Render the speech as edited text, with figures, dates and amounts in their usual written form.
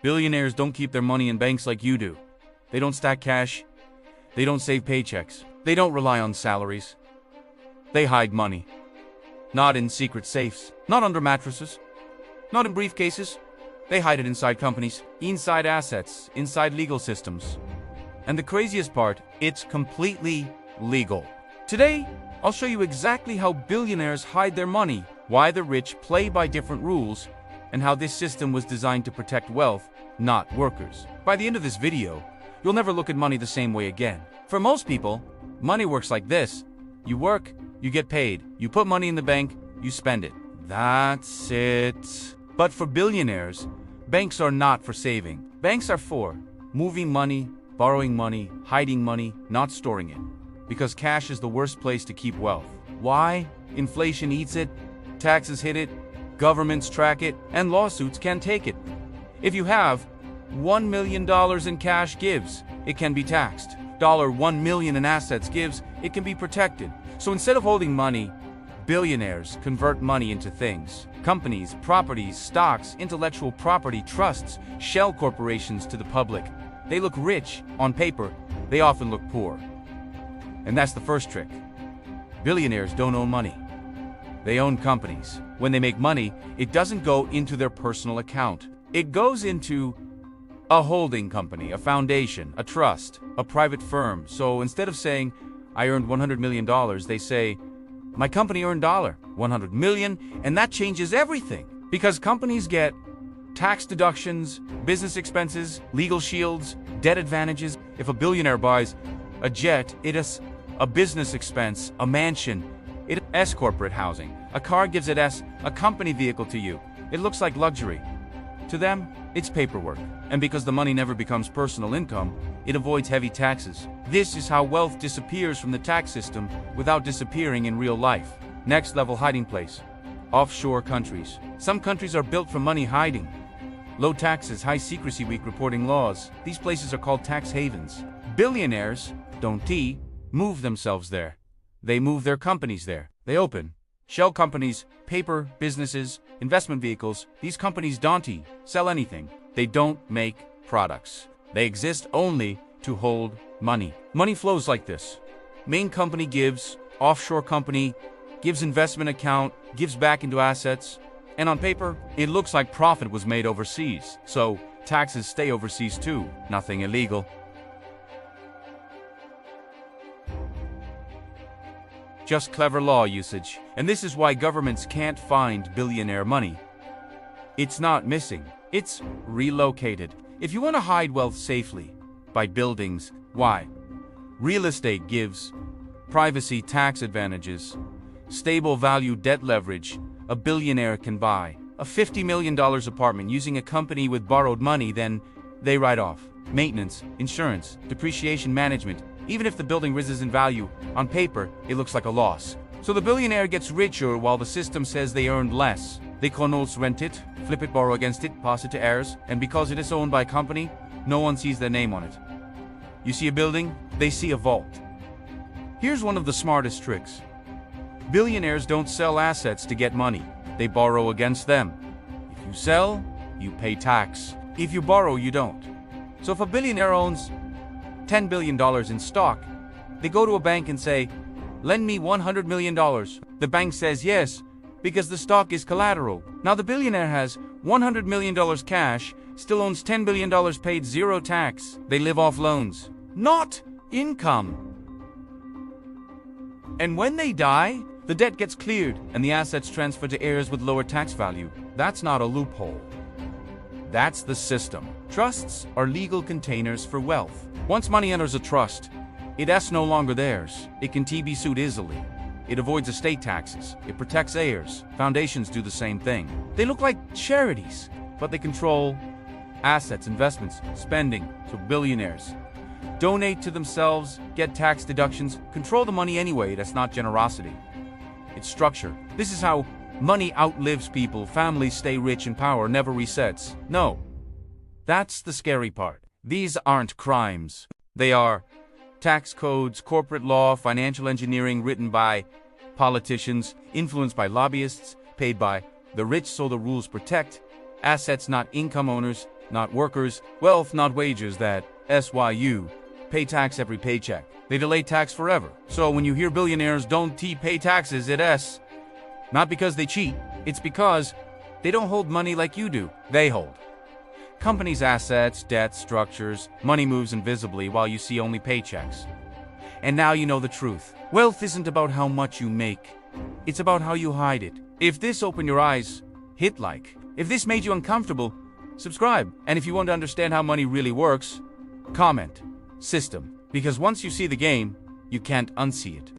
Billionaires don't keep their money in banks like you do. They don't stack cash. They don't save paychecks. They don't rely on salaries. They hide money. Not in secret safes. Not under mattresses. Not in briefcases. They hide it inside companies, inside assets, inside legal systems. And the craziest part, it's completely legal. Today, I'll show you exactly how billionaires hide their money, why the rich play by different rules, and how this system was designed to protect wealth, not workers. By the end of this video, you'll never look at money the same way again. For most people, money works like this. You work, you get paid. You put money in the bank, you spend it. That's it. But for billionaires, banks are not for saving. Banks are for moving money, borrowing money, hiding money, not storing it. Because cash is the worst place to keep wealth. Why? Inflation eats it, taxes hit it, governments track it, and lawsuits can take it. If you have $1 million in cash gives, it can be taxed. $1 million in assets gives, it can be protected. So instead of holding money, billionaires convert money into things. Companies, properties, stocks, intellectual property, trusts, shell corporations to the public. They look rich on paper, they often look poor. And that's the first trick. Billionaires don't own money. They own companies. When they make money, it doesn't go into their personal account. It goes into a holding company, a foundation, a trust, a private firm. So instead of saying, I earned $100 million, they say, my company earned $100 million, and that changes everything. Because companies get tax deductions, business expenses, legal shields, debt advantages. If a billionaire buys a jet, it is a business expense, a mansion, it is corporate housing. A car gives it a company vehicle to you. It looks like luxury. To them, it's paperwork. And because the money never becomes personal income, it avoids heavy taxes. This is how wealth disappears from the tax system without disappearing in real life. Next level hiding place. Offshore countries. Some countries are built for money hiding. Low taxes, high secrecy week reporting laws. These places are called tax havens. Billionaires don't move themselves there. They move their companies there. They open shell companies, paper, businesses, investment vehicles. These companies don't sell anything. They don't make products. They exist only to hold money. Money flows like this. Main company gives, offshore company gives investment account, gives back into assets, and on paper, it looks like profit was made overseas. So taxes stay overseas too. Nothing illegal. Just clever law usage. And this is why governments can't find billionaire money. It's not missing. It's relocated. If you want to hide wealth safely, by buildings, why? Real estate gives privacy, tax advantages, stable value, debt leverage. A billionaire can buy a $50 million apartment using a company with borrowed money, then they write off maintenance, insurance, depreciation management. Even if the building rises in value, on paper, it looks like a loss. So the billionaire gets richer while the system says they earned less. They can also rent it, flip it, borrow against it, pass it to heirs, and because it is owned by a company, no one sees their name on it. You see a building, they see a vault. Here's one of the smartest tricks. Billionaires don't sell assets to get money. They borrow against them. If you sell, you pay tax. If you borrow, you don't. So if a billionaire owns $10 billion in stock, they go to a bank and say, lend me $100 million. The bank says yes, because the stock is collateral. Now the billionaire has $100 million cash, still owns $10 billion, paid zero tax. They live off loans, not income. And when they die, the debt gets cleared and the assets transferred to heirs with lower tax value. That's not a loophole. That's the system. Trusts are legal containers for wealth. Once money enters a trust, it is no longer theirs. It can be sued easily. It avoids estate taxes. It protects heirs. Foundations do the same thing. They look like charities, but they control assets, investments, spending. So billionaires donate to themselves, get tax deductions, control the money anyway. That's not generosity. It's structure. This is how money outlives people. Families stay rich and power never resets. No. That's the scary part. These aren't crimes. They are tax codes, corporate law, financial engineering written by politicians, influenced by lobbyists, paid by the rich so the rules protect assets, not income owners. not workers, wealth, not wages, that SYU, pay tax every paycheck. They delay tax forever. So when you hear billionaires don't pay taxes, it's not because they cheat, it's because they don't hold money like you do. They hold companies' assets, debts, structures. Money moves invisibly while you see only paychecks. And now you know the truth. Wealth isn't about how much you make. It's about how you hide it. If this opened your eyes, hit like. If this made you uncomfortable, subscribe. And if you want to understand how money really works, comment system. Because once you see the game, you can't unsee it.